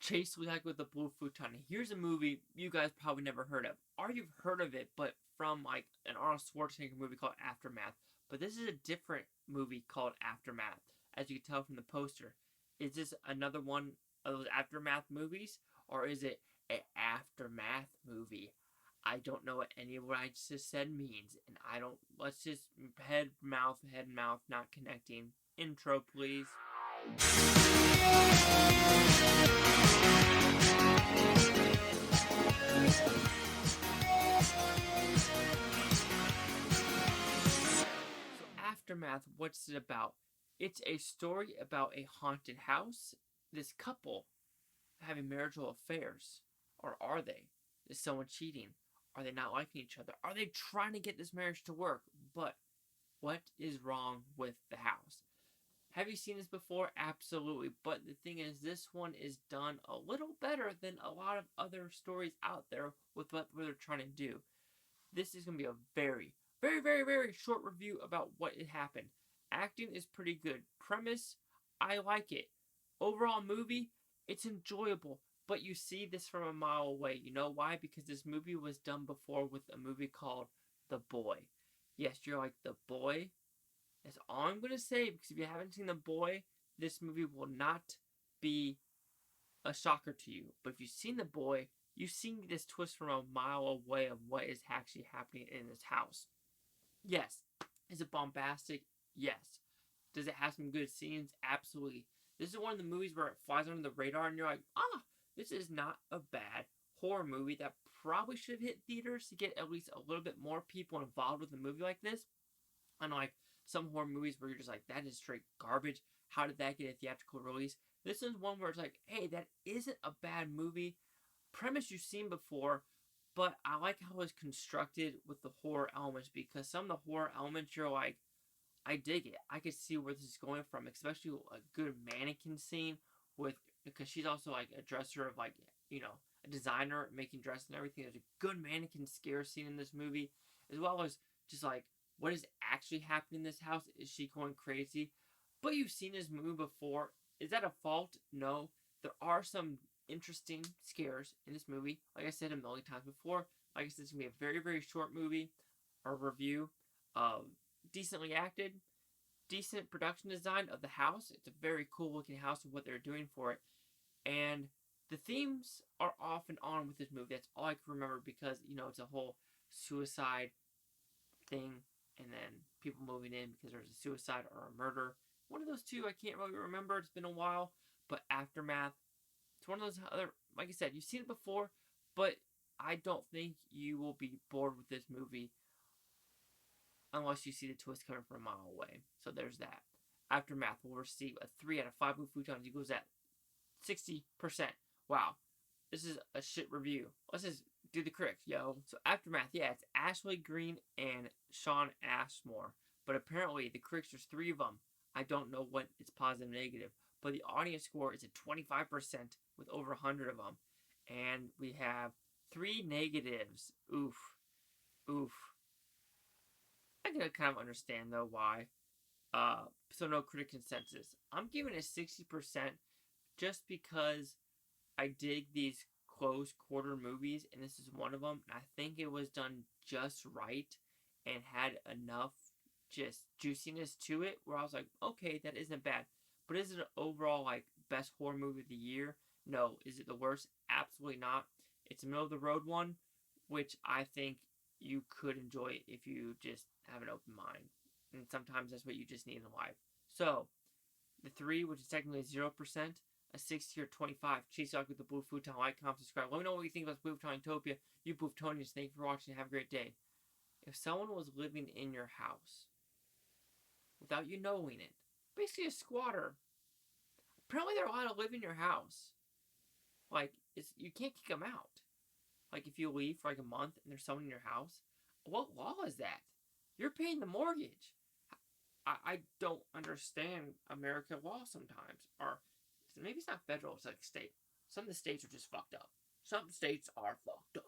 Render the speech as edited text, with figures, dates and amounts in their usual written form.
Chase Like with the Blue Futon. Here's a movie you guys probably never heard of, or you've heard of it, but from like an Arnold Schwarzenegger movie called Aftermath. But this is a different movie called Aftermath, as you can tell from the poster. Is this another one of those Aftermath movies, or is it an Aftermath movie? I don't know what any of what I just said means, and I don't. Let's just head, mouth, not connecting. Intro, please. So, Aftermath, what's it about? It's a story about a haunted house. This couple having marital affairs. Or are they? Is someone cheating? Are they not liking each other? Are they trying to get this marriage to work? But what is wrong with the house? Have you seen this before? Absolutely. But the thing is, this one is done a little better than a lot of other stories out there with what they're trying to do. This is going to be a very, very, very, very short review about what it happened. Acting is pretty good. Premise, I like it. Overall movie, it's enjoyable. But you see this from a mile away. You know why? Because this movie was done before with a movie called The Boy. Yes, you're like, The Boy? That's all I'm going to say, because if you haven't seen The Boy, this movie will not be a shocker to you. But if you've seen The Boy, you've seen this twist from a mile away of what is actually happening in this house. Yes. Is it bombastic? Yes. Does it have some good scenes? Absolutely. This is one of the movies where it flies under the radar and you're like, this is not a bad horror movie that probably should have hit theaters to get at least a little bit more people involved with a movie like this. Unlike some horror movies where you're just like, that is straight garbage. How did that get a theatrical release? This is one where it's like, hey, that isn't a bad movie. Premise you've seen before, but I like how it's constructed with the horror elements, because some of the horror elements you're like, I dig it. I could see where this is going from, especially a good mannequin scene with, because she's also like a dresser of like, a designer making dresses and everything. There's a good mannequin scare scene in this movie, as well as just like, what is actually happening in this house? Is she going crazy? But you've seen this movie before. Is that a fault? No. There are some interesting scares in this movie. Like I said a million times before, like I said, it's going to be a very, very short movie or review. Decently acted, decent production design of the house. It's a very cool looking house and what they're doing for it. And the themes are off and on with this movie. That's all I can remember, because, it's a whole suicide thing, and then people moving in because there's a suicide or a murder. One of those two, I can't really remember. It's been a while. But Aftermath, it's one of those other, like I said, you've seen it before, but I don't think you will be bored with this movie unless you see the twist coming from a mile away. So there's that. Aftermath will receive a 3 out of 5 blue futons. Equals at 60%. Wow. This is a shit review. Let's just do the critics, yo. So Aftermath, yeah, it's Ashley Greene and Shawn Ashmore. But apparently the critics, there's 3 of them. I don't know what it's positive and negative. But the audience score is at 25% with over 100 of them. And we have 3 negatives. Oof. I can kind of understand, though, why. So no critic consensus. I'm giving it 60% just because I dig these close quarter movies, and this is one of them. And I think it was done just right and had enough just juiciness to it where I was like, okay, that isn't bad. But is it an overall, like, best horror movie of the year? No. Is it the worst? Absolutely not. It's a middle-of-the-road one, which I think you could enjoy if you just have an open mind. And sometimes that's what you just need in life. So, the 3, which is technically 0%, a 60 or 25. Chase out with the Blue Futon. Like, comment, subscribe. Let me know what you think about Blue Futonian. You Blue Futonians, thank you for watching. Have a great day. If someone was living in your house without you knowing it, basically a squatter, apparently they're allowed to live in your house. Like, you can't kick them out. Like, if you leave for like a month and there's someone in your house, what law is that? You're paying the mortgage. I don't understand American law sometimes. Or maybe it's not federal, it's like state. Some of the states are just fucked up. Some states are fucked up.